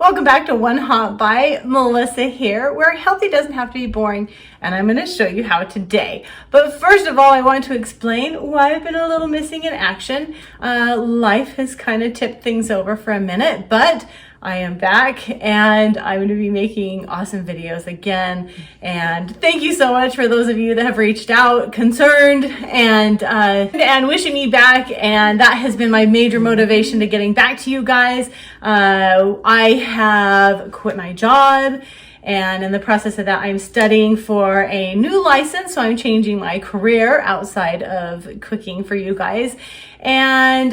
Welcome back to One Hot Bite. Melissa here, where healthy doesn't have to be boring, and I'm going to show you how today. But first of all, I want to explain why I've been a little missing in action. Life has kind of tipped things over for a minute, but I am back and I'm going to be making awesome videos again. And thank you so much for those of you that have reached out, concerned, and wishing me back. And that has been my major motivation to getting back to you guys. I have quit my job, and in the process of that, I'm studying for a new license. So I'm changing my career outside of cooking for you guys. And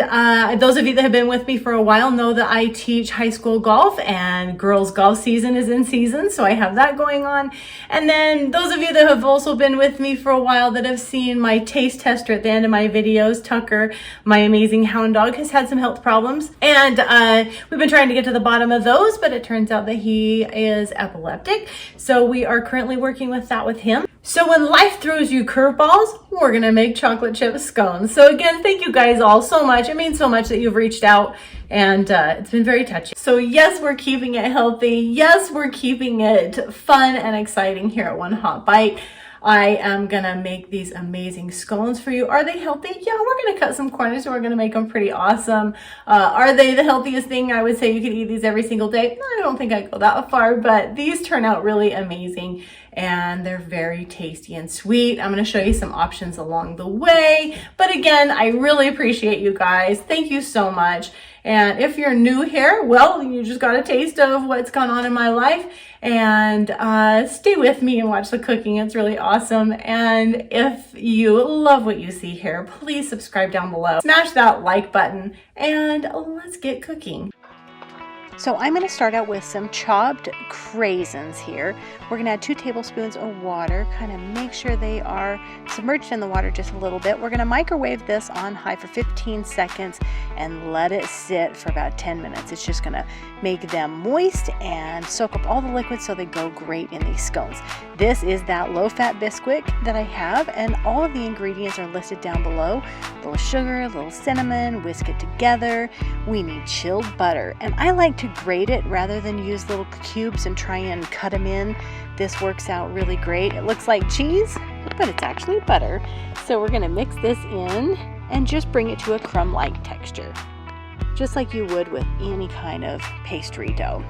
those of you that have been with me for a while know that I teach high school golf, and girls golf season is in season. So I have that going on. And then those of you that have also been with me for a while that have seen my taste tester at the end of my videos, Tucker, my amazing hound dog, has had some health problems. And we've been trying to get to the bottom of those, but it turns out that he is epileptic. So we are currently working with that with him. So when life throws you curveballs, we're gonna make chocolate chip scones. So again, thank you guys all so much. It means so much that you've reached out, and it's been very touching. So yes, we're keeping it healthy. Yes, we're keeping it fun and exciting here at One Hot Bite. I am gonna make these amazing scones for you. Are they healthy? Yeah, we're gonna cut some corners and we're gonna make them pretty awesome. Are they the healthiest thing? I would say you could eat these every single day. No, I don't think I'd go that far, but these turn out really amazing and they're very tasty and sweet. I'm gonna show you some options along the way. But again, I really appreciate you guys. Thank you so much. And if you're new here, well, you just got a taste of what's gone on in my life. And stay with me and watch the cooking. It's really awesome. And if you love what you see here, please subscribe down below. Smash that like button and let's get cooking. So I'm going to start out with some chopped craisins here. We're going to add 2 tablespoons of water, kind of make sure they are submerged in the water just a little bit. We're going to microwave this on high for 15 seconds and let it sit for about 10 minutes. It's just going to make them moist and soak up all the liquid so they go great in these scones. This is that low-fat Bisquick that I have, and all of the ingredients are listed down below. A little sugar, a little cinnamon, whisk it together. We need chilled butter, and I like to grate it rather than use little cubes and try and cut them in. This works out really great. It looks like cheese, but it's actually butter. So we're going to mix this in and just bring it to a crumb-like texture, just like you would with any kind of pastry dough.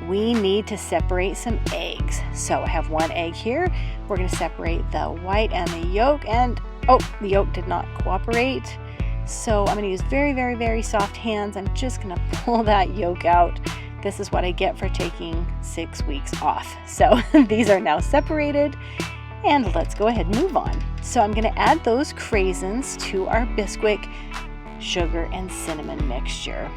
We need to separate some eggs. So I have 1 egg here. We're going to separate the white and the yolk, and oh, the yolk did not cooperate. So I'm going to use very, very, very soft hands. I'm just going to pull that yolk out. This is what I get for taking 6 weeks off. So these are now separated, and let's go ahead and move on. So I'm going to add those craisins to our Bisquick sugar and cinnamon mixture.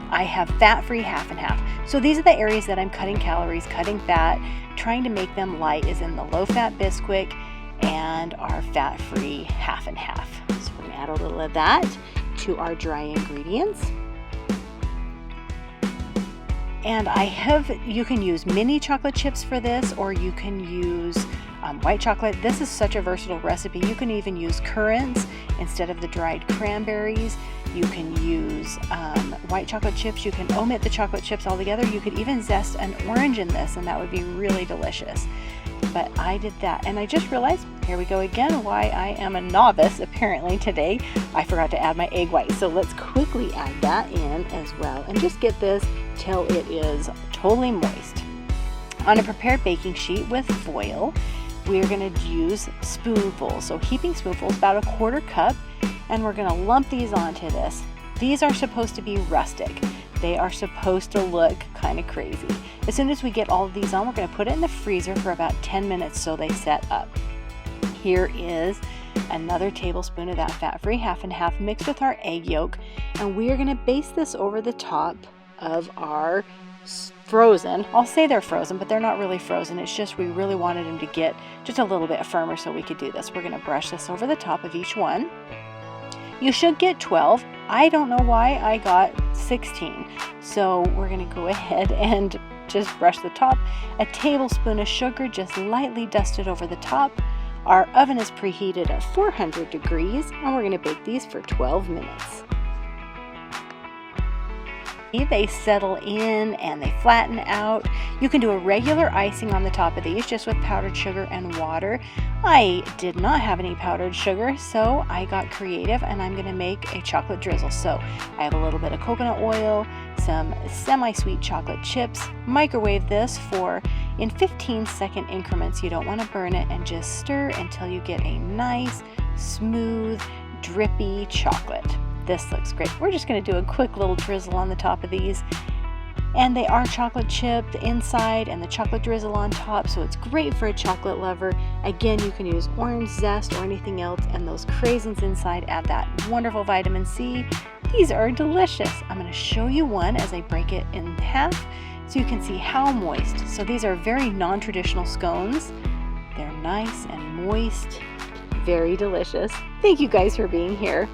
I have fat-free half and half. So these are the areas that I'm cutting calories, cutting fat, trying to make them light, is in the low-fat Bisquick and our fat-free half and half. So we're going to add a little of that to our dry ingredients. And you can use mini chocolate chips for this, or you can use white chocolate. This is such a versatile recipe. You can even use currants instead of the dried cranberries. You can use white chocolate chips. You can omit the chocolate chips altogether. You could even zest an orange in this, and that would be really delicious. But I did that, and I just realized, here we go again, why I am a novice apparently today. I forgot to add my egg white, so let's quickly add that in as well and just get this till it is totally moist. On a prepared baking sheet with foil, we're going to use spoonfuls, so heaping spoonfuls, about 1/4 cup, and we're going to lump these onto this. These are supposed to be rustic. They are supposed to look kind of crazy. As soon as we get all of these on, we're going to put it in the freezer for about 10 minutes so they set up. Here is another tablespoon of that fat-free half and half mixed with our egg yolk, and we are going to baste this over the top of our frozen. I'll say they're frozen, but they're not really frozen. It's just we really wanted them to get just a little bit firmer so we could do this. We're going to brush this over the top of each one. You should get 12. I don't know why I got 16. So we're going to go ahead and just brush the top. A tablespoon of sugar just lightly dusted over the top. Our oven is preheated at 400 degrees, and we're going to bake these for 12 minutes. They settle in and they flatten out. You can do a regular icing on the top of these just with powdered sugar and water. I did not have any powdered sugar, so I got creative and I'm going to make a chocolate drizzle. So I have a little bit of coconut oil, some semi-sweet chocolate chips. Microwave this in 15-second increments. You don't want to burn it, and just stir until you get a nice, smooth, drippy chocolate. This looks great. We're just going to do a quick little drizzle on the top of these. And they are chocolate chipped inside and the chocolate drizzle on top, so it's great for a chocolate lover. Again, you can use orange zest or anything else, and those craisins inside add that wonderful vitamin C. These are delicious. I'm going to show you one as I break it in half so you can see how moist. So these are very non-traditional scones. They're nice and moist, very delicious. Thank you guys for being here.